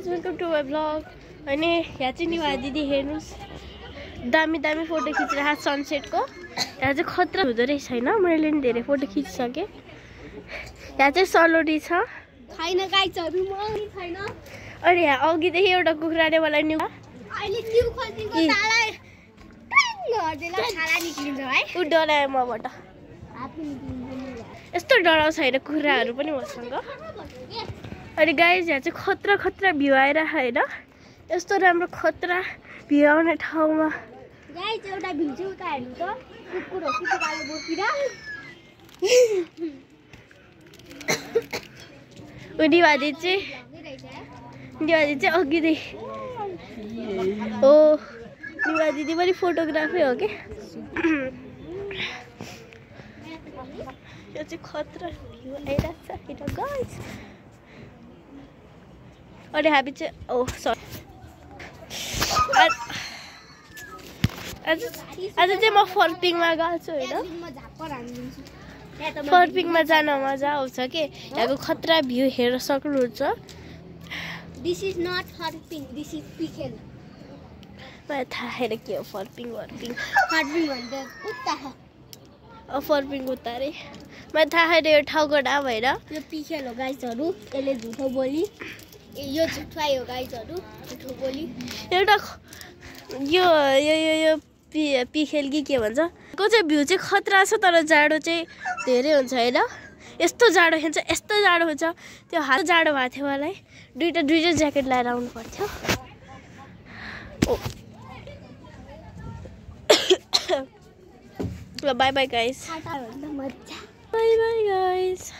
Guys welcome to my blog. अनि यहाँ चाहिँ निवा दिदी हेर्नुहोस् दामी दामी फोटो खिचिरहेको सनसेटको। यहाँ चाहिँ खतरा हुँदो रहेछ होइन, मैले नि धेरै फोटो खिचिसकेँ। यहाँ चाहिँ सलोटी छ छैन गाइजहरु मौरी छैन। अनि यहाँ अघिदेखि एउटा कुखुराले मलाई न्यु अहिले न्यु खोल्दिको तालाई ट्याङ गर्देला छाला निक्लिन्छ है। उ डरायो मबाट। हात निक्लिन्छ। यस्तो डराउँछ हैन कुखुराहरू पनि मसँग। अनि गाइज यहाँ चाहिँ खतरा खतरा भ्यू आइरहेको होइन, यस्तो राम्रो खतरा भ्यू आउने ठाउँमा गाइज एउटा भिडियो उता हेर्नु त कुकुर हो कि तपाईँले बोकिर निवादी चाहिँ अघिदेखि हो। निवा दिदी पनि फोटोग्राफी हो कि। यो चाहिँ खतरा भ्यू आइरहेको छ होइन गाइज। अनि हामी चाहिँ सरी आज चाहिँ म फर्पिङमा गएको छु होइन। फर्पिङमा जान मजा आउँछ कि यहाँको खतरा भ्यू हेर्न सक्नुहुन्छ। This is not Pharping, this is Pikhel. मलाई थाहा छैन के हो फर्पिङ फर्पिङ भन्दा उता फर्पिङ उता रे, मलाई थाहा छैन यो ठाउँको नाम होइन। यो पिखेल हो गाइजहरु, यसले झुठो बोली। यो झुठवाई हो गाइजहरु, झुठो बोली। एउटा यो यो यो यो पिखेल कि के भन्छ को चाहिँ भ्यू चाहिँ खतरा छ, तर जाडो चाहिँ धेरै हुन्छ होइन। यस्तो जाडो हुन्छ, यस्तो जाडो हुन्छ। त्यो हात जाडो भएको थियो मलाई, दुईटा ज्याकेट लगाएर आउनु पर्थ्यो। By by guys, by by guys.